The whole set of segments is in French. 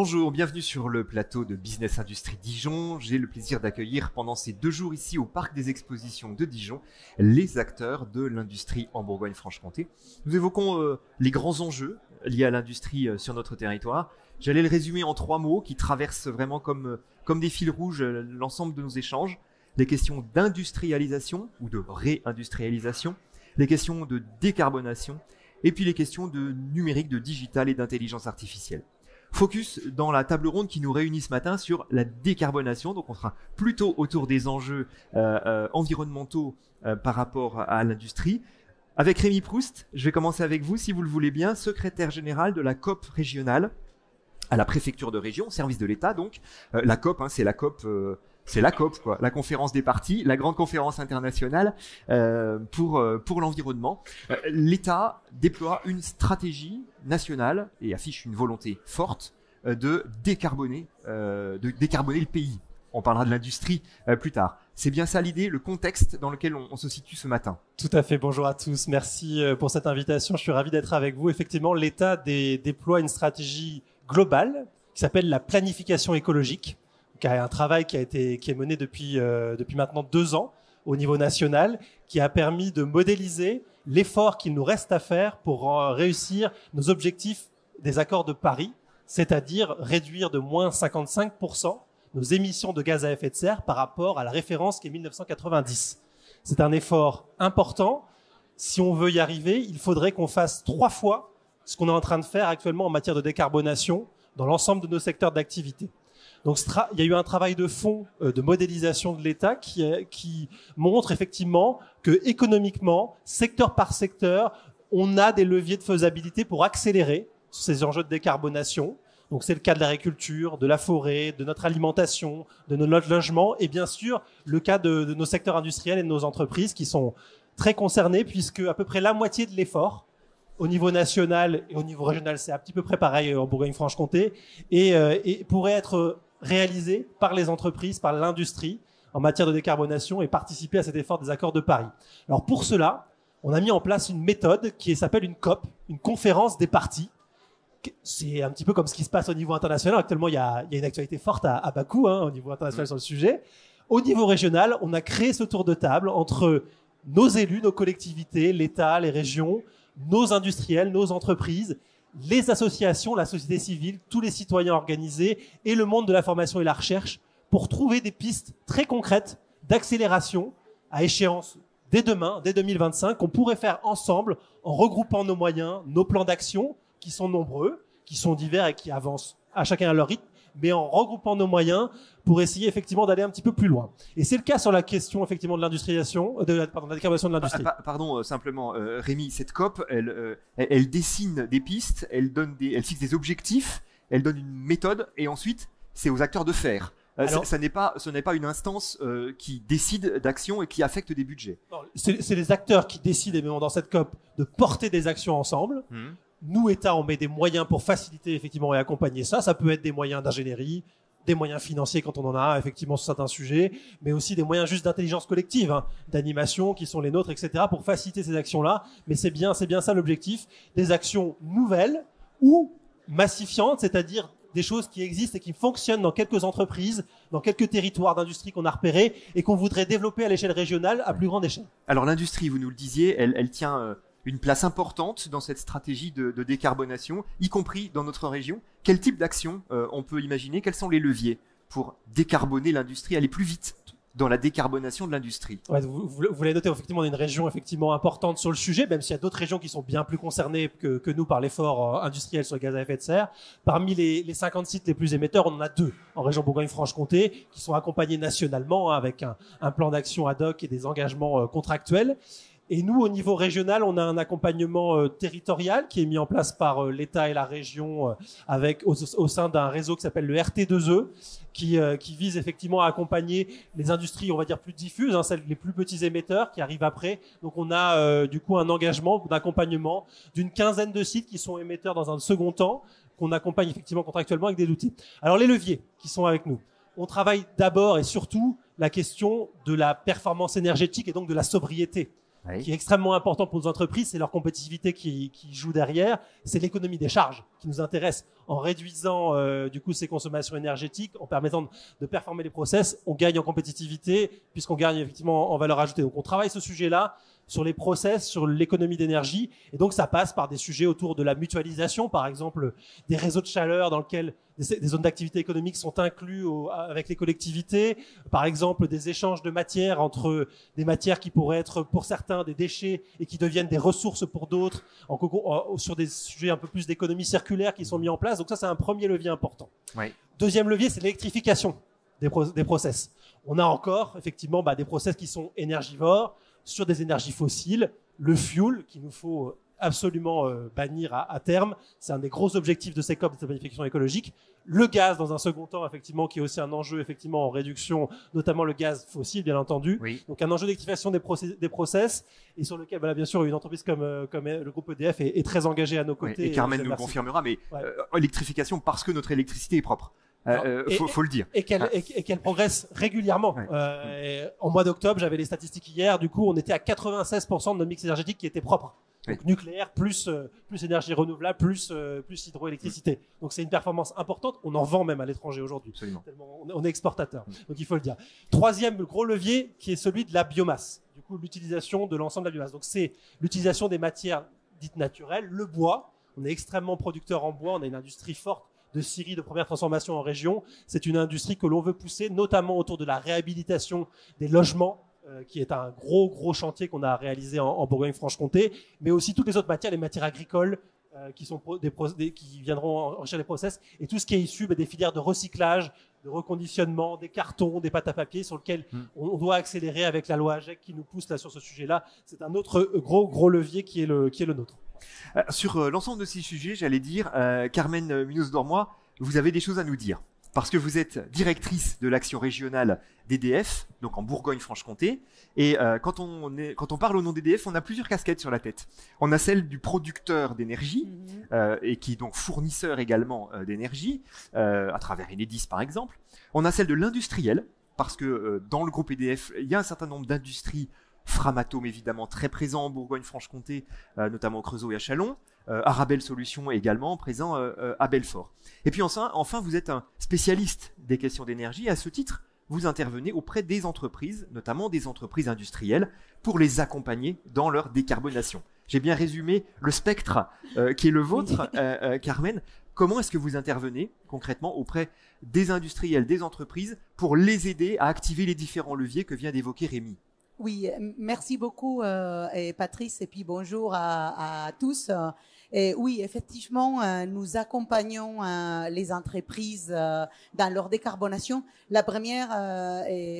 Bonjour, bienvenue sur le plateau de Business Industrie Dijon. J'ai le plaisir d'accueillir pendant ces 2 jours ici au Parc des Expositions de Dijon les acteurs de l'industrie en Bourgogne-Franche-Comté. Nous évoquons les grands enjeux liés à l'industrie sur notre territoire. J'allais le résumer en 3 mots qui traversent vraiment comme des fils rouges l'ensemble de nos échanges. Les questions d'industrialisation ou de réindustrialisation, les questions de décarbonation et puis les questions de numérique, de digital et d'intelligence artificielle. Focus dans la table ronde qui nous réunit ce matin sur la décarbonation. Donc on sera plutôt autour des enjeux environnementaux par rapport à l'industrie. Avec Rémi Proust, je vais commencer avec vous si vous le voulez bien, secrétaire général de la COP régionale à la préfecture de région, service de l'État donc. La COP, c'est la COP... c'est la COP, quoi, la conférence des parties, la grande conférence internationale pour l'environnement. L'État déploie une stratégie nationale et affiche une volonté forte de décarboner le pays. On parlera de l'industrie plus tard. C'est bien ça l'idée, le contexte dans lequel on se situe ce matin. Tout à fait, bonjour à tous. Merci pour cette invitation. Je suis ravi d'être avec vous. Effectivement, l'État déploie une stratégie globale qui s'appelle la planification écologique. Qui a un travail qui est mené depuis maintenant 2 ans au niveau national, qui a permis de modéliser l'effort qu'il nous reste à faire pour réussir nos objectifs des accords de Paris, c'est-à-dire réduire de moins 55% nos émissions de gaz à effet de serre par rapport à la référence qui est 1990. C'est un effort important. Si on veut y arriver, il faudrait qu'on fasse 3 fois ce qu'on est en train de faire actuellement en matière de décarbonation dans l'ensemble de nos secteurs d'activité. Donc, il y a eu un travail de fond de modélisation de l'État qui montre effectivement que économiquement, secteur par secteur, on a des leviers de faisabilité pour accélérer sur ces enjeux de décarbonation. Donc, c'est le cas de l'agriculture, de la forêt, de notre alimentation, de notre logement et bien sûr le cas de nos secteurs industriels et de nos entreprises qui sont très concernés puisque à peu près la moitié de l'effort au niveau national et au niveau régional, c'est un petit peu près pareil en Bourgogne-Franche-Comté et pourrait être réalisé par les entreprises, par l'industrie en matière de décarbonation et participer à cet effort des accords de Paris. Alors pour cela, on a mis en place une méthode qui s'appelle une COP, une conférence des parties. C'est un petit peu comme ce qui se passe au niveau international. Actuellement, il y a une actualité forte à Bakou au niveau international sur le sujet. Au niveau régional, on a créé ce tour de table entre nos élus, nos collectivités, l'État, les régions, nos industriels, nos entreprises, les associations, la société civile, tous les citoyens organisés et le monde de la formation et la recherche pour trouver des pistes très concrètes d'accélération à échéance dès demain, dès 2025, qu'on pourrait faire ensemble en regroupant nos moyens, nos plans d'action qui sont nombreux, qui sont divers et qui avancent à chacun à leur rythme, mais en regroupant nos moyens pour essayer effectivement d'aller un petit peu plus loin. Et c'est le cas sur la question effectivement de l'industrialisation, de la décarbonation de l'industrie. Pardon, simplement, Rémi, cette COP, elle dessine des pistes, elle fixe des objectifs, elle donne une méthode, et ensuite, c'est aux acteurs de faire. Alors, ce n'est pas une instance qui décide d'actions et qui affecte des budgets. C'est les acteurs qui décident évidemment dans cette COP de porter des actions ensemble. Nous, État, on met des moyens pour faciliter effectivement et accompagner ça. Ça peut être des moyens d'ingénierie, des moyens financiers quand on en a effectivement sur certains sujets, mais aussi des moyens juste d'intelligence collective, d'animation qui sont les nôtres, etc. pour faciliter ces actions-là. Mais c'est bien ça l'objectif. Des actions nouvelles ou massifiantes, c'est-à-dire des choses qui existent et qui fonctionnent dans quelques entreprises, dans quelques territoires d'industrie qu'on a repérés et qu'on voudrait développer à l'échelle régionale à plus grande échelle. Alors l'industrie, vous nous le disiez, elle tient une place importante dans cette stratégie de décarbonation, y compris dans notre région. Quel type d'action on peut imaginer? Quels sont les leviers pour décarboner l'industrie, aller plus vite dans la décarbonation de l'industrie? Ouais, vous l'avez noté, effectivement, on est une région effectivement importante sur le sujet, même s'il y a d'autres régions qui sont bien plus concernées que nous par l'effort industriel sur le gaz à effet de serre. Parmi les 50 sites les plus émetteurs, on en a 2 en région Bourgogne-Franche-Comté qui sont accompagnés nationalement avec un plan d'action ad hoc et des engagements contractuels. Et nous, au niveau régional, on a un accompagnement territorial qui est mis en place par l'État et la région au sein d'un réseau qui s'appelle le RT2E, qui vise effectivement à accompagner les industries, on va dire, plus diffuses, celles les plus petits émetteurs qui arrivent après. Donc on a du coup un engagement d'accompagnement d'une 15aine de sites qui sont émetteurs dans un second temps, qu'on accompagne effectivement contractuellement avec des outils. Alors les leviers qui sont avec nous. On travaille d'abord et surtout la question de la performance énergétique et donc de la sobriété. qui est extrêmement important pour nos entreprises, c'est leur compétitivité qui joue derrière, c'est l'économie des charges qui nous intéresse. En réduisant du coup ces consommations énergétiques, en permettant de performer les process, on gagne en compétitivité puisqu'on gagne effectivement en valeur ajoutée. Donc on travaille ce sujet-là sur les process, sur l'économie d'énergie, et donc ça passe par des sujets autour de la mutualisation, par exemple des réseaux de chaleur dans lesquels des zones d'activité économique sont inclus avec les collectivités, par exemple des échanges de matières entre des matières qui pourraient être pour certains des déchets et qui deviennent des ressources pour d'autres, sur des sujets un peu plus d'économie circulaire qui sont mis en place. Donc ça, c'est un premier levier important. Oui. Deuxième levier, c'est l'électrification des process. On a encore effectivement des process qui sont énergivores, sur des énergies fossiles, le fuel qu'il nous faut absolument bannir à terme. C'est un des gros objectifs de ces COP, de cette planification écologique. Le gaz, dans un second temps, effectivement, qui est aussi un enjeu effectivement en réduction, notamment le gaz fossile, bien entendu. Oui. Donc un enjeu d'électrification des process, et sur lequel, bien sûr, une entreprise comme le groupe EDF est très engagée à nos côtés. Oui, et Carmen nous confirmera, mais électrification parce que notre électricité est propre. Faut le dire. Et qu'elle progresse régulièrement. Ouais. En mois d'octobre, j'avais les statistiques hier. Du coup, on était à 96% de notre mix énergétique qui était propre. Donc nucléaire plus énergie renouvelable plus hydroélectricité. Donc c'est une performance importante. On en vend même à l'étranger aujourd'hui. Absolument. On est exportateur. Donc il faut le dire. Troisième gros levier qui est celui de la biomasse. Du coup, l'utilisation de l'ensemble de la biomasse. Donc c'est l'utilisation des matières dites naturelles, le bois. On est extrêmement producteur en bois. On a une industrie forte de scierie de première transformation en région. C'est une industrie que l'on veut pousser, notamment autour de la réhabilitation des logements, qui est un gros chantier qu'on a réalisé en Bourgogne-Franche-Comté, mais aussi toutes les autres matières, les matières agricoles, qui viendront enrichir les process, et tout ce qui est issu des filières de recyclage, de reconditionnement, des cartons, des pâtes à papier, sur lesquels on doit accélérer avec la loi AGEC qui nous pousse là sur ce sujet-là. C'est un autre gros levier qui est le nôtre. Sur l'ensemble de ces sujets, j'allais dire, Carmen Munoz-Dormoy, vous avez des choses à nous dire. Parce que vous êtes directrice de l'action régionale d'EDF, donc en Bourgogne-Franche-Comté. Et quand on parle au nom d'EDF, on a plusieurs casquettes sur la tête. On a celle du producteur d'énergie, et qui est donc fournisseur également d'énergie, à travers Enedis par exemple. On a celle de l'industriel, parce que dans le groupe EDF, il y a un certain nombre d'industries, Framatome évidemment très présent en Bourgogne-Franche-Comté, notamment au Creusot et à Châlons. Arabelle Solutions également présent à Belfort. Et puis enfin, vous êtes un spécialiste des questions d'énergie. À ce titre, vous intervenez auprès des entreprises, notamment des entreprises industrielles, pour les accompagner dans leur décarbonation. J'ai bien résumé le spectre qui est le vôtre, Carmen. Comment est-ce que vous intervenez concrètement auprès des industriels, des entreprises, pour les aider à activer les différents leviers que vient d'évoquer Rémi ? Oui, merci beaucoup Patrice, et puis bonjour à tous. Et oui, effectivement, nous accompagnons les entreprises dans leur décarbonation. La première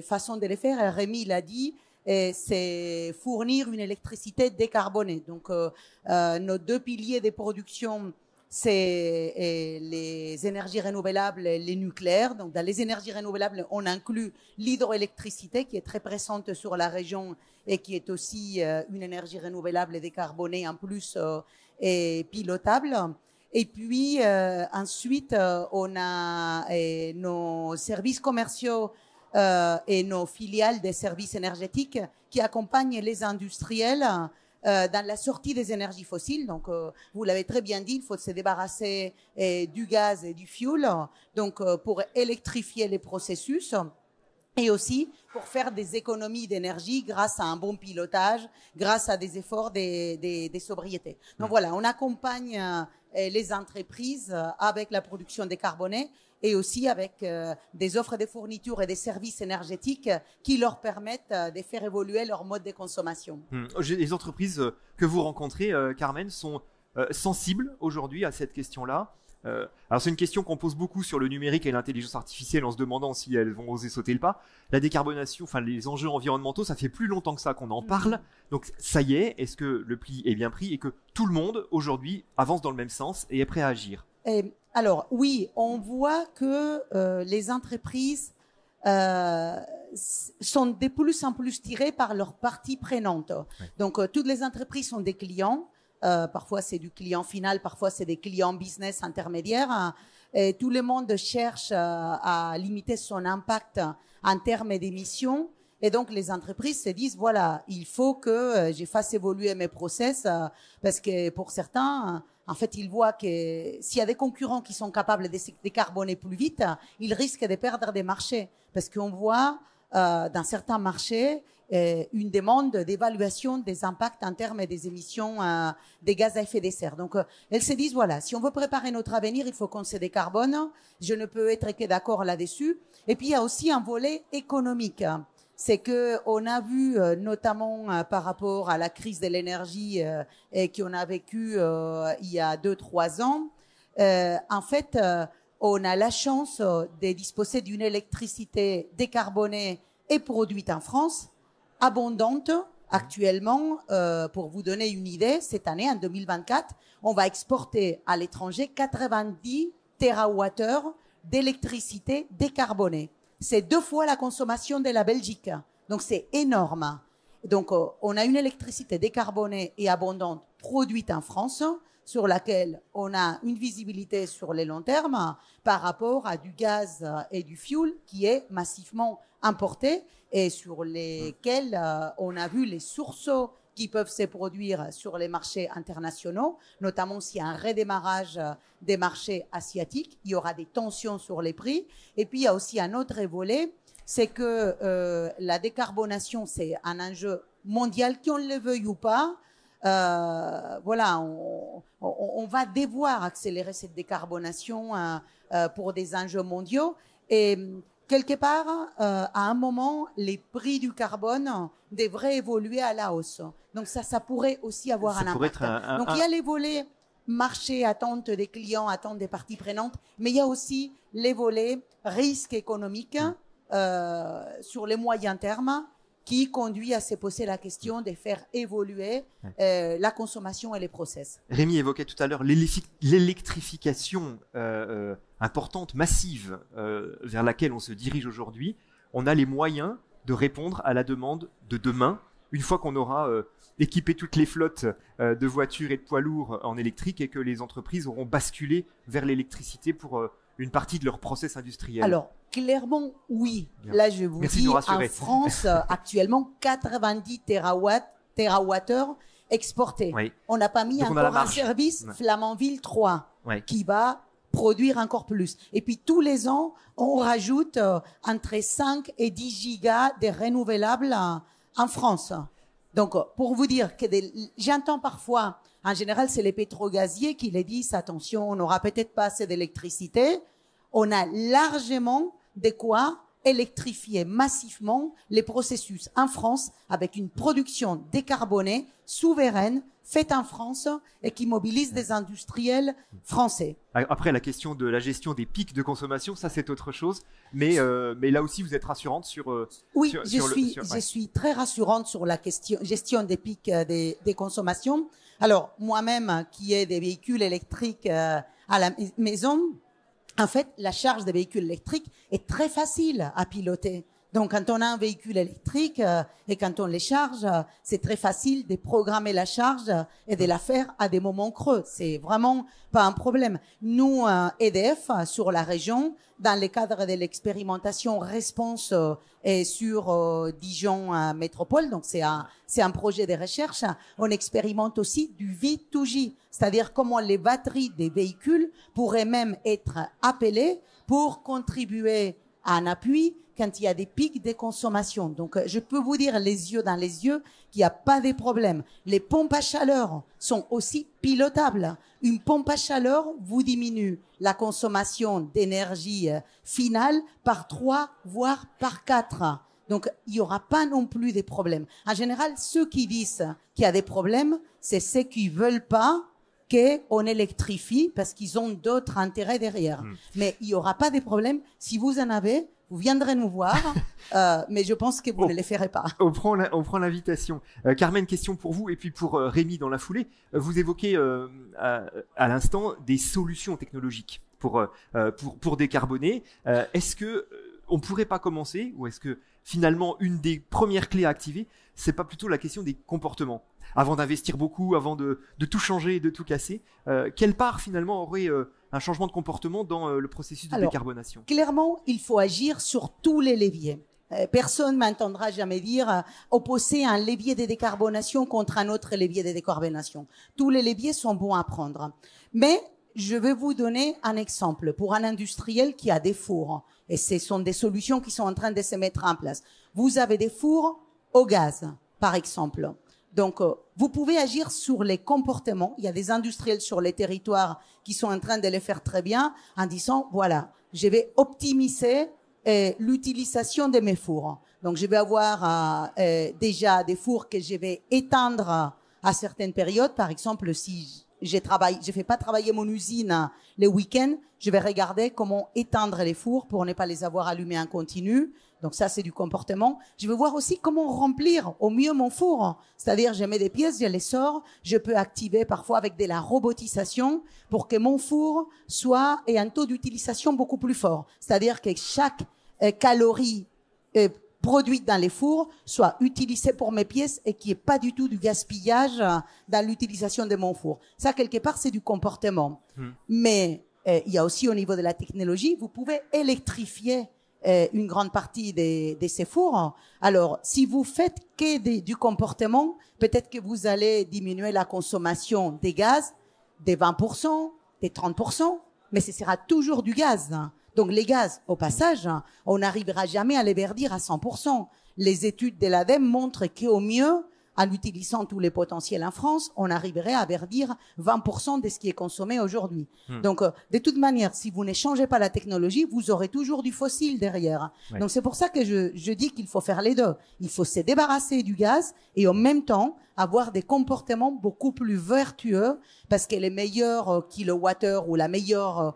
façon de le faire, Rémi l'a dit, c'est fournir une électricité décarbonée. Donc, nos deux piliers de production, c'est les énergies renouvelables et les nucléaires. Donc, dans les énergies renouvelables, on inclut l'hydroélectricité qui est très présente sur la région et qui est aussi une énergie renouvelable et décarbonée en plus et pilotable. Et puis, ensuite, on a nos services commerciaux et nos filiales des services énergétiques qui accompagnent les industriels dans la sortie des énergies fossiles. Donc, vous l'avez très bien dit, il faut se débarrasser du gaz et du fuel, donc pour électrifier les processus et aussi pour faire des économies d'énergie grâce à un bon pilotage, grâce à des efforts des sobriétés. Donc voilà, on accompagne les entreprises avec la production décarbonée et aussi avec des offres de fournitures et des services énergétiques qui leur permettent de faire évoluer leur mode de consommation. Les entreprises que vous rencontrez, Carmen, sont sensibles aujourd'hui à cette question-là. Alors c'est une question qu'on pose beaucoup sur le numérique et l'intelligence artificielle en se demandant si elles vont oser sauter le pas. La décarbonation, enfin les enjeux environnementaux, ça fait plus longtemps que ça qu'on en parle. Donc ça y est, est-ce que le pli est bien pris et que tout le monde aujourd'hui avance dans le même sens et est prêt à agir? Alors oui, on voit que les entreprises sont de plus en plus tirées par leurs parties prenantes. Ouais. Donc toutes les entreprises sont des clients. Parfois c'est du client final, parfois c'est des clients business intermédiaires. Et tout le monde cherche à limiter son impact en termes d'émissions. Et donc, les entreprises se disent, voilà, il faut que je fasse évoluer mes process parce que pour certains, en fait, ils voient que s'il y a des concurrents qui sont capables de se décarboner plus vite, ils risquent de perdre des marchés parce qu'on voit dans certains marchés une demande d'évaluation des impacts en termes des émissions des gaz à effet de serre. Donc, elles se disent, voilà, si on veut préparer notre avenir, il faut qu'on se décarbone. Je ne peux être que d'accord là-dessus. Et puis, il y a aussi un volet économique. C'est que on a vu notamment par rapport à la crise de l'énergie qu'on a vécue il y a 2-3 ans, en fait, on a la chance de disposer d'une électricité décarbonée et produite en France, abondante. Actuellement, pour vous donner une idée, cette année, en 2024, on va exporter à l'étranger 90 TWh d'électricité décarbonée. C'est 2 fois la consommation de la Belgique. Donc, c'est énorme. Donc, on a une électricité décarbonée et abondante produite en France sur laquelle on a une visibilité sur les longs termes par rapport à du gaz et du fioul qui est massivement importé et sur lesquels on a vu les sursauts qui peuvent se produire sur les marchés internationaux, notamment s'il y a un redémarrage des marchés asiatiques, il y aura des tensions sur les prix. Et puis, il y a aussi un autre volet, c'est que la décarbonation, c'est un enjeu mondial, qu'on le veuille ou pas. Voilà, on va devoir accélérer cette décarbonation pour des enjeux mondiaux. Et quelque part, à un moment, les prix du carbone devraient évoluer à la hausse. Donc ça pourrait aussi avoir un impact. Donc il y a les volets marché, attente des clients, attente des parties prenantes, mais il y a aussi les volets risques économiques sur les moyens termes qui conduit à se poser la question de faire évoluer la consommation et les process. Rémi évoquait tout à l'heure l'électrification importante, massive, vers laquelle on se dirige aujourd'hui. On a les moyens de répondre à la demande de demain, une fois qu'on aura équipé toutes les flottes de voitures et de poids lourds en électrique et que les entreprises auront basculé vers l'électricité pour une partie de leur process industriel. Alors, clairement, oui. Bien. Là, je vous Merci dis, de nous en rassurer. France, actuellement, 90 TWh exportés. Oui. On n'a pas mis Donc, on a la encore en marge. service Ouais. Flamanville 3, Ouais. qui va produire encore plus. Et puis, tous les ans, on rajoute entre 5 et 10 gigas de renouvelables en France. Donc, pour vous dire que j'entends parfois, en général, c'est les pétrogaziers qui les disent, attention, on n'aura peut-être pas assez d'électricité. On a largement de quoi électrifier massivement les processus en France avec une production décarbonée, souveraine, faite en France et qui mobilise des industriels français. Après, la question de la gestion des pics de consommation, ça c'est autre chose. Mais là aussi, vous êtes rassurante sur... Oui, sur- je sur le- suis, sur- je ouais. suis très rassurante sur la gestion des pics des consommations. Alors, moi-même, qui ai des véhicules électriques à la maison, en fait, la charge des véhicules électriques est très facile à piloter. Donc, quand on a un véhicule électrique et quand on les charge, c'est très facile de programmer la charge et de la faire à des moments creux. C'est vraiment pas un problème. Nous, EDF, sur la région, dans le cadre de l'expérimentation Response et sur Dijon Métropole, donc c'est un projet de recherche, on expérimente aussi du V2G, c'est-à-dire comment les batteries des véhicules pourraient même être appelées pour contribuer à un appui quand il y a des pics de consommation. Donc, je peux vous dire les yeux dans les yeux qu'il n'y a pas de problème. Les pompes à chaleur sont aussi pilotables. Une pompe à chaleur vous diminue la consommation d'énergie finale par 3, voire par 4. Donc, il n'y aura pas non plus de problèmes. En général, ceux qui disent qu'il y a des problèmes, c'est ceux qui veulent pas qu'on électrifie parce qu'ils ont d'autres intérêts derrière. Mais il n'y aura pas de problème. Si vous en avez, vous viendrez nous voir, mais je pense que vous ne les ferez pas. On prend l'invitation. Carmen, question pour vous et puis pour Rémi dans la foulée. Vous évoquez à l'instant des solutions technologiques pour décarboner. Est-ce que on pourrait pas commencer, ou est-ce que finalement une des premières clés à activer, c'est pas plutôt la question des comportements? Avant d'investir beaucoup, avant de tout changer et de tout casser, quelle part finalement aurait un changement de comportement dans le processus de décarbonation? Clairement, il faut agir sur tous les leviers. Personne m'entendra jamais dire opposer un levier de décarbonation contre un autre levier de décarbonation. Tous les leviers sont bons à prendre. Mais je vais vous donner un exemple pour un industriel qui a des fours. Et ce sont des solutions qui sont en train de se mettre en place. Vous avez des fours au gaz, par exemple. Donc, vous pouvez agir sur les comportements. Il y a des industriels sur les territoires qui sont en train de les faire très bien en disant, voilà, je vais optimiser l'utilisation de mes fours. Donc, je vais avoir déjà des fours que je vais éteindre à certaines périodes. Par exemple, si je fais pas travailler mon usine les week-ends, je vais regarder comment éteindre les fours pour ne pas les avoir allumés en continu. Donc ça, c'est du comportement. Je vais voir aussi comment remplir au mieux mon four. C'est-à-dire, je mets des pièces, je les sors. Je peux activer parfois avec de la robotisation pour que mon four ait un taux d'utilisation beaucoup plus fort. C'est-à-dire que chaque calorie produite dans les fours soit utilisée pour mes pièces et qu'il n'y ait pas du tout du gaspillage dans l'utilisation de mon four. Ça, quelque part, c'est du comportement. Mais il y a aussi au niveau de la technologie, vous pouvez électrifier une grande partie de ces fours. Alors, si vous faites que du comportement, peut-être que vous allez diminuer la consommation des gaz des 20%, des 30%, mais ce sera toujours du gaz. Donc, les gaz, au passage, on n'arrivera jamais à les verdir à 100%. Les études de l'ADEME montrent qu'au mieux, en utilisant tous les potentiels en France, on arriverait à verdir 20% de ce qui est consommé aujourd'hui. Donc, de toute manière, si vous ne changez pas la technologie, vous aurez toujours du fossile derrière. Ouais. Donc, c'est pour ça que je dis qu'il faut faire les deux. Il faut se débarrasser du gaz et en même temps avoir des comportements beaucoup plus vertueux parce que les meilleurs kilowattheures ou la meilleure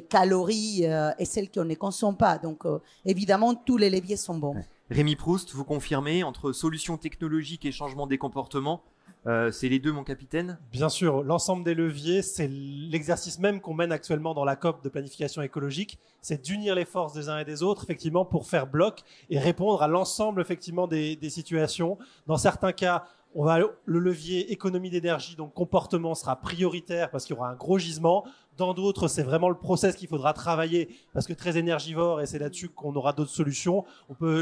calorie est celle qu'on ne consomme pas. Donc, évidemment, tous les leviers sont bons. Ouais. Rémi Proust, vous confirmez, entre solutions technologiques et changement des comportements, c'est les deux, mon capitaine? Bien sûr, l'ensemble des leviers, c'est l'exercice même qu'on mène actuellement dans la COP de planification écologique, c'est d'unir les forces des uns et des autres, effectivement, pour faire bloc et répondre à l'ensemble, effectivement, des situations. Dans certains cas, le levier économie d'énergie, donc comportement, sera prioritaire parce qu'il y aura un gros gisement. Dans d'autres, c'est vraiment le process qu'il faudra travailler parce que très énergivore et c'est là-dessus qu'on aura d'autres solutions.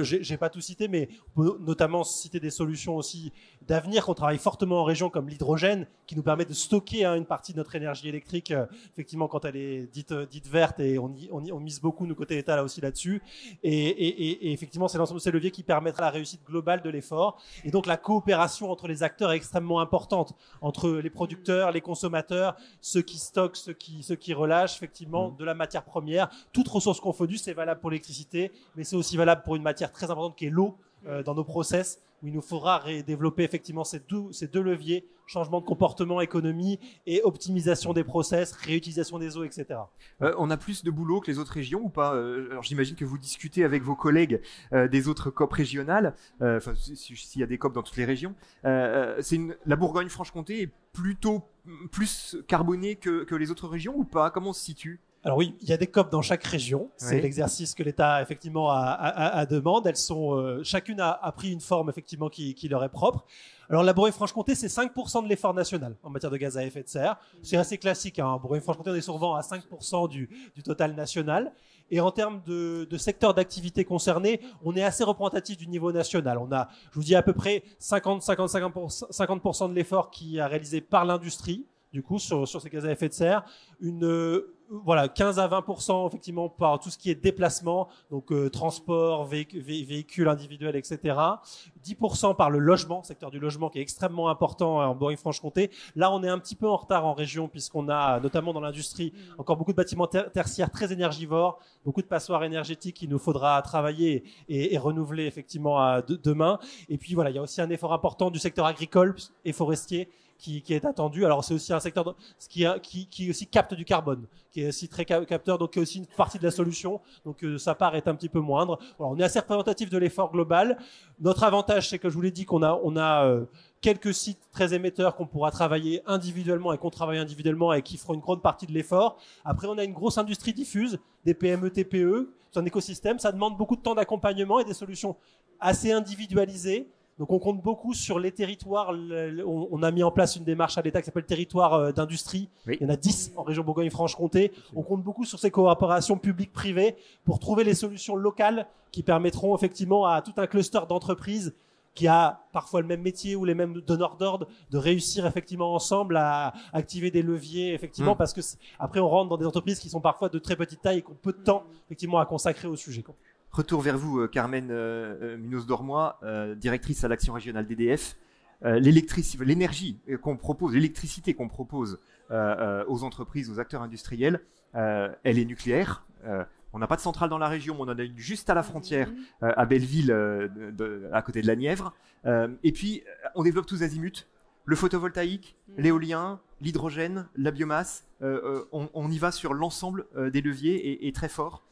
J'ai pas tout cité, mais on peut notamment citer des solutions aussi d'avenir qu'on travaille fortement en région comme l'hydrogène qui nous permet de stocker une partie de notre énergie électrique, effectivement quand elle est dite verte et on mise beaucoup nous côté État là aussi là-dessus. Et effectivement, c'est l'ensemble de ces leviers qui permettra la réussite globale de l'effort. Et donc la coopération entre les acteurs est extrêmement importante entre les producteurs, les consommateurs, ceux qui stockent, ceux qui relâchent effectivement de la matière première. Toute ressource confondue, c'est valable pour l'électricité, mais c'est aussi valable pour une matière très importante qui est l'eau dans nos process, où il nous faudra développer effectivement ces deux leviers, changement de comportement, économie et optimisation des process, réutilisation des eaux, etc. On a plus de boulot que les autres régions ou pas? Alors j'imagine que vous discutez avec vos collègues des autres COP régionales, s'il y a des COP dans toutes les régions. La Bourgogne-Franche-Comté est plutôt plus carbonée que les autres régions ou pas? Comment on se situe? Alors oui, il y a des COP dans chaque région. C'est l'exercice que l'État effectivement a demande. Elles sont chacune a pris une forme effectivement qui leur est propre. Alors la Bourgogne-Franche-Comté, c'est 5% de l'effort national en matière de gaz à effet de serre. C'est assez classique. En Bourgogne-Franche-Comté, on est souvent à 5% du total national. Et en termes de secteur d'activité concerné, on est assez représentatif du niveau national. On a, je vous dis, à peu près 50% de l'effort qui est réalisé par l'industrie, du coup, sur ces gaz à effet de serre. 15 à 20% effectivement par tout ce qui est déplacement, donc transport, véhicules individuels, etc. 10% par le logement, secteur du logement qui est extrêmement important en Bourgogne-Franche-Comté. Là, on est un petit peu en retard en région puisqu'on a, notamment dans l'industrie, encore beaucoup de bâtiments tertiaires très énergivores, beaucoup de passoires énergétiques qu'il nous faudra travailler et renouveler effectivement demain. Et puis voilà, il y a aussi un effort important du secteur agricole et forestier qui est attendu. Alors c'est aussi un secteur qui aussi capte du carbone, qui est aussi très capteur, donc qui est aussi une partie de la solution. Donc sa part est un petit peu moindre. Voilà, on est assez représentatif de l'effort global. Notre avantage, c'est que je vous l'ai dit qu'on a quelques sites très émetteurs qu'on pourra travailler individuellement et qu'on travaille individuellement et qui feront une grande partie de l'effort. Après, on a une grosse industrie diffuse, des PME, TPE, c'est un écosystème. Ça demande beaucoup de temps d'accompagnement et des solutions assez individualisées. Donc on compte beaucoup sur les territoires. On a mis en place une démarche à l'État qui s'appelle territoire d'industrie. Oui. Il y en a 10 en région Bourgogne-Franche-Comté. On compte beaucoup sur ces coopérations publiques-privées pour trouver les solutions locales qui permettront effectivement à tout un cluster d'entreprises qui a parfois le même métier ou les mêmes donneurs d'ordre, de réussir effectivement ensemble à activer des leviers, effectivement, parce que après on rentre dans des entreprises qui sont parfois de très petite taille et qui ont peu de temps effectivement à consacrer au sujet. Retour vers vous, Carmen Munoz-Dormoy, directrice à l'action régionale d'EDF. L'énergie qu'on propose, l'électricité qu'on propose aux entreprises, aux acteurs industriels, elle est nucléaire. On n'a pas de centrale dans la région, mais on en a une juste à la frontière, à Belleville, à côté de la Nièvre. Et puis, on développe tous azimuts. Le photovoltaïque, l'éolien, l'hydrogène, la biomasse. On y va sur l'ensemble des leviers et très fort.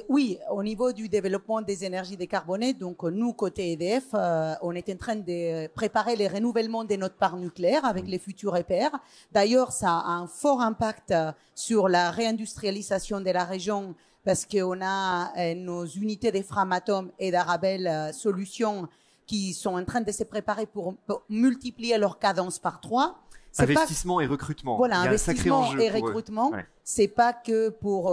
Oui, au niveau du développement des énergies décarbonées, donc nous, côté EDF, on est en train de préparer les renouvellements de notre parc nucléaire avec les futurs EPR. D'ailleurs, ça a un fort impact sur la réindustrialisation de la région parce qu'on a nos unités de Framatome et d'Arabelle Solutions qui sont en train de se préparer pour multiplier leur cadence par 3. Investissement et recrutement. Voilà, il y a investissement un sacré enjeu et recrutement. Ouais. C'est pas que pour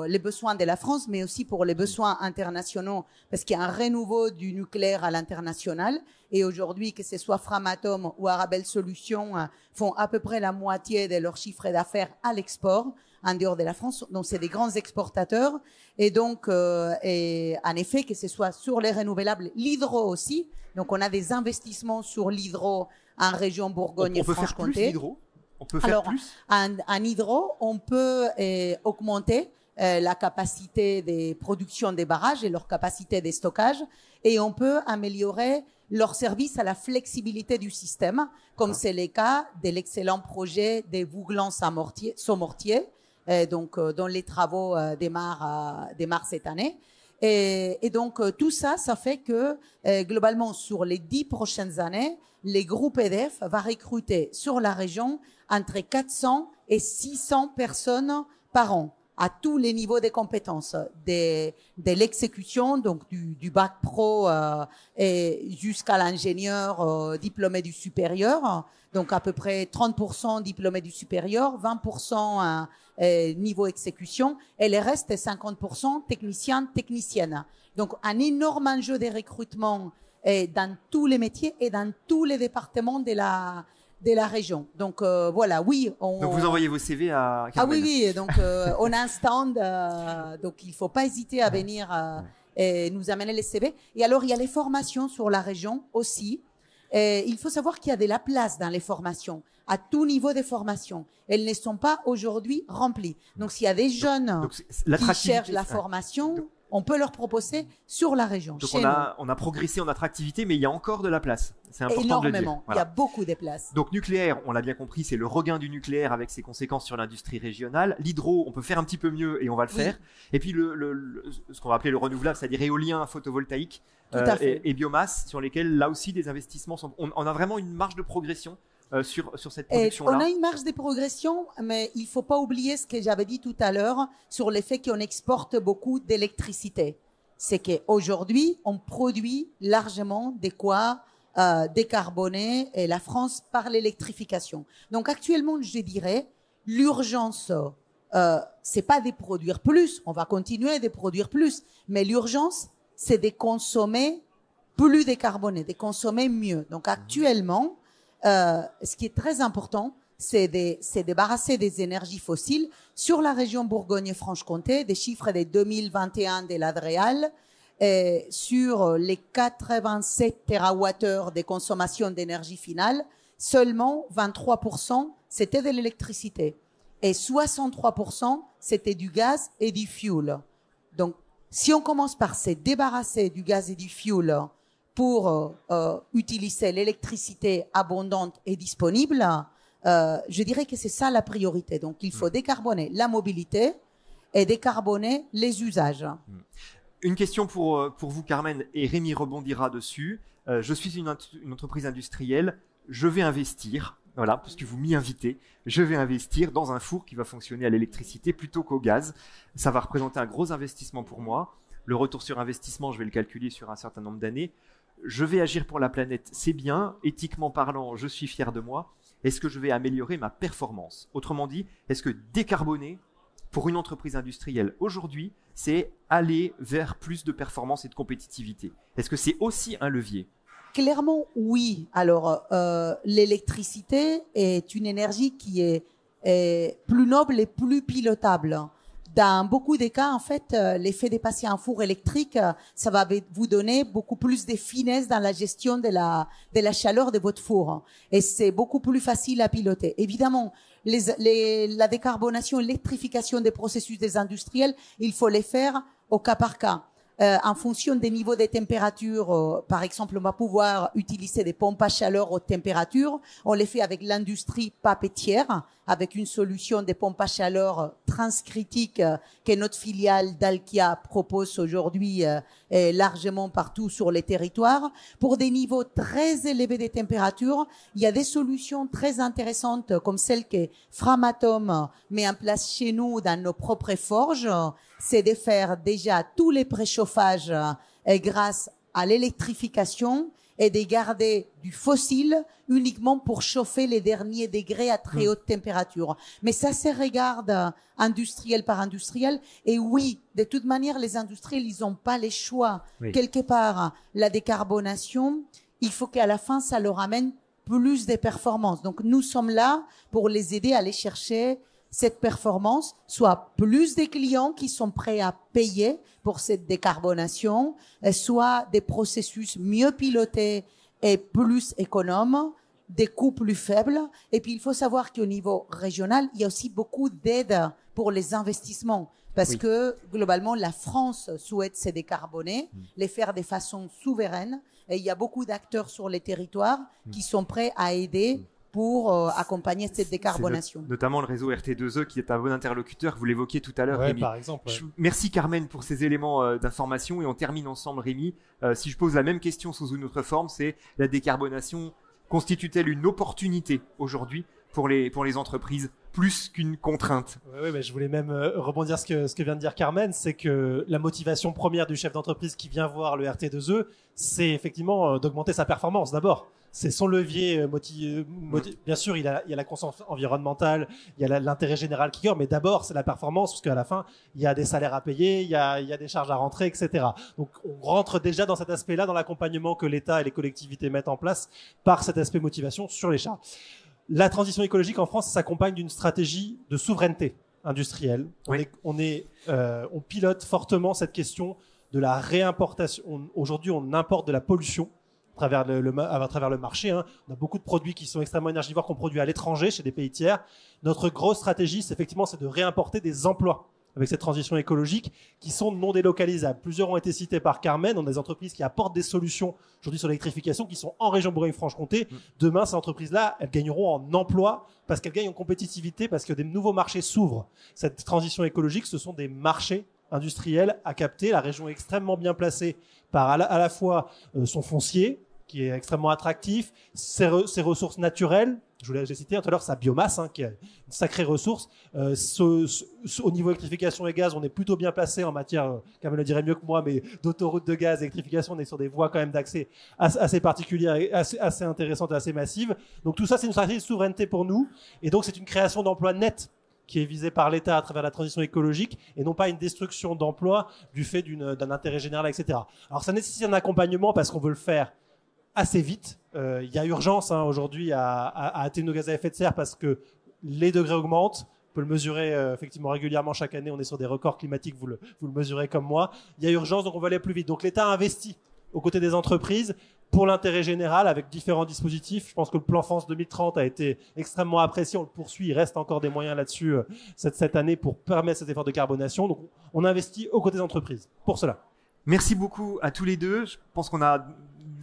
les besoins de la France, mais aussi pour les besoins internationaux, parce qu'il y a un renouveau du nucléaire à l'international. Et aujourd'hui, que ce soit Framatome ou Arabelle Solutions, font à peu près la moitié de leur chiffre d'affaires à l'export, en dehors de la France. Donc, c'est des grands exportateurs. Et donc, et en effet, que ce soit sur les renouvelables, l'hydro aussi. Donc, on a des investissements sur l'hydro en région Bourgogne-Franche-Comté. On peut faire plus. En hydro, on peut augmenter la capacité de production des barrages et leur capacité de stockage, et on peut améliorer leur service à la flexibilité du système, comme c'est le cas de l'excellent projet des Vouglans-Saumortier, donc dont les travaux démarrent cette année. Et donc tout ça, ça fait que globalement sur les 10 prochaines années, les groupes EDF va recruter sur la région entre 400 et 600 personnes par an à tous les niveaux de compétences, de l'exécution, donc du bac pro et jusqu'à l'ingénieur diplômé du supérieur, donc à peu près 30% diplômé du supérieur, 20% niveau exécution, et le reste est 50% technicien, technicienne. Donc un énorme enjeu de recrutement dans tous les métiers et dans tous les départements de la région. Donc voilà, oui. Donc vous envoyez vos CV à Carmen. Ah oui, donc on a un stand, donc il ne faut pas hésiter à venir et nous amener les CV. Et alors il y a les formations sur la région aussi. Et il faut savoir qu'il y a de la place dans les formations, à tout niveau des formations. Elles ne sont pas aujourd'hui remplies. Donc s'il y a des jeunes qui cherchent la formation, on peut leur proposer sur la région. Donc on a progressé en attractivité, mais il y a encore de la place. C'est important de le dire. Énormément. Voilà. Il y a beaucoup de places. Donc nucléaire, on l'a bien compris, c'est le regain du nucléaire avec ses conséquences sur l'industrie régionale. L'hydro, on peut faire un petit peu mieux et on va le faire. Et puis ce qu'on va appeler le renouvelable, c'est-à-dire éolien, photovoltaïque et biomasse, sur lesquels là aussi des investissements sont. On a vraiment une marge de progression sur cette production-là. On a une marge de progression, mais il ne faut pas oublier ce que j'avais dit tout à l'heure sur le fait qu'on exporte beaucoup d'électricité. C'est qu'aujourd'hui, on produit largement de quoi décarboner la France par l'électrification. Donc actuellement, je dirais, l'urgence, c'est pas de produire plus, on va continuer de produire plus, mais l'urgence, c'est de consommer plus décarboné, de consommer mieux. Donc actuellement, ce qui est très important, c'est de débarrasser des énergies fossiles. Sur la région Bourgogne-Franche-Comté, des chiffres de 2021 de l'Adréal, sur les 87 TWh de consommation d'énergie finale, seulement 23% c'était de l'électricité et 63% c'était du gaz et du fuel. Donc, si on commence par se débarrasser du gaz et du fuel pour utiliser l'électricité abondante et disponible, je dirais que c'est ça la priorité. Donc, il faut décarboner la mobilité et décarboner les usages. Une question pour vous, Carmen, et Rémi rebondira dessus. Je suis une entreprise industrielle, je vais investir, voilà, parce que vous m'y invitez, je vais investir dans un four qui va fonctionner à l'électricité plutôt qu'au gaz. Ça va représenter un gros investissement pour moi. Le retour sur investissement, je vais le calculer sur un certain nombre d'années. je vais agir pour la planète, c'est bien, éthiquement parlant, je suis fier de moi. Est-ce que je vais améliorer ma performance? Autrement dit, est-ce que décarboner pour une entreprise industrielle aujourd'hui, c'est aller vers plus de performance et de compétitivité? Est-ce que c'est aussi un levier? Clairement, oui. Alors, l'électricité est une énergie qui est plus noble et plus pilotable. Dans beaucoup des cas, en fait, l'effet de passer un four électrique, ça va vous donner beaucoup plus de finesse dans la gestion de la chaleur de votre four. Et c'est beaucoup plus facile à piloter. Évidemment, la décarbonation, l'électrification des processus des industriels, il faut les faire au cas par cas. En fonction des niveaux de température, par exemple, on va pouvoir utiliser des pompes à chaleur haute température. On les fait avec l'industrie papetière, avec une solution de pompes à chaleur transcritique que notre filiale d'Alkia propose aujourd'hui largement partout sur les territoires. Pour des niveaux très élevés de température, il y a des solutions très intéressantes comme celle que Framatome met en place chez nous dans nos propres forges. C'est de faire déjà tous les préchauffages grâce à l'électrification et de garder du fossile uniquement pour chauffer les derniers degrés à très haute température. Mais ça se regarde industriel par industriel. Et oui, de toute manière, les industriels, ils n'ont pas les choix. Oui. Quelque part, la décarbonation, il faut qu'à la fin, ça leur amène plus de performances. Donc, nous sommes là pour les aider à aller chercher cette performance, soit plus des clients qui sont prêts à payer pour cette décarbonation, soit des processus mieux pilotés et plus économes, des coûts plus faibles. Et puis, il faut savoir qu'au niveau régional, il y a aussi beaucoup d'aides pour les investissements. Parce que, globalement, la France souhaite se décarboner, les faire de façon souveraine. Et il y a beaucoup d'acteurs sur les territoires qui sont prêts à aider pour accompagner cette décarbonation. Notamment le réseau RT2E qui est un bon interlocuteur, vous l'évoquiez tout à l'heure, Rémi. Par exemple. Merci Carmen pour ces éléments d'information et on termine ensemble, Rémi. Si je pose la même question sous une autre forme, c'est la décarbonation constitue-t-elle une opportunité aujourd'hui pour les entreprises plus qu'une contrainte? Oui, mais je voulais même rebondir ce que vient de dire Carmen, c'est que la motivation première du chef d'entreprise qui vient voir le RT2E, c'est effectivement d'augmenter sa performance d'abord. C'est son levier bien sûr, il y a la conscience environnementale, il y a l'intérêt général qui mais d'abord, c'est la performance, parce qu'à la fin, il y a des salaires à payer, il y a des charges à rentrer, etc. Donc, on rentre déjà dans cet aspect-là, dans l'accompagnement que l'État et les collectivités mettent en place par cet aspect motivation sur les charges. La transition écologique en France s'accompagne d'une stratégie de souveraineté industrielle. On pilote fortement cette question de la réimportation. Aujourd'hui, on importe de la pollution à travers le marché. On a beaucoup de produits qui sont extrêmement énergivores qu'on produit à l'étranger, chez des pays tiers. Notre grosse stratégie, c'est de réimporter des emplois avec cette transition écologique qui sont non délocalisables. Plusieurs ont été cités par Carmen. On a des entreprises qui apportent des solutions aujourd'hui sur l'électrification qui sont en région Bourgogne-Franche-Comté. Demain, ces entreprises-là, elles gagneront en emploi parce qu'elles gagnent en compétitivité, parce que des nouveaux marchés s'ouvrent. Cette transition écologique, ce sont des marchés industriels à capter. La région est extrêmement bien placée par à la fois son foncier, qui est extrêmement attractif, ses ressources naturelles, j'ai cité tout à l'heure sa biomasse, qui est une sacrée ressource. Au niveau électrification et gaz, on est plutôt bien placé en matière, Carmen le dirait mieux que moi, mais d'autoroutes de gaz, électrification, on est sur des voies quand même d'accès assez particulières, assez intéressantes et assez massives. Donc tout ça, c'est une stratégie de souveraineté pour nous. Et donc c'est une création d'emplois nets qui est visée par l'État à travers la transition écologique et non pas une destruction d'emplois du fait d'un intérêt général, etc. Alors ça nécessite un accompagnement parce qu'on veut le faire assez vite. Il y a urgence aujourd'hui à atténuer nos gaz à effet de serre parce que les degrés augmentent. On peut le mesurer effectivement régulièrement chaque année. On est sur des records climatiques, vous le mesurez comme moi. Il y a urgence, donc on va aller plus vite. Donc l'État investit aux côtés des entreprises pour l'intérêt général avec différents dispositifs. Je pense que le plan France 2030 a été extrêmement apprécié. On le poursuit. Il reste encore des moyens là-dessus cette année pour permettre cet effort de carbonation. Donc on investit aux côtés des entreprises pour cela. Merci beaucoup à tous les deux. Je pense qu'on a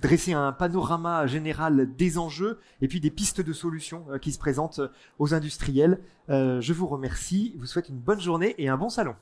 dressé un panorama général des enjeux et puis des pistes de solutions qui se présentent aux industriels. Je vous remercie, vous souhaite une bonne journée et un bon salon.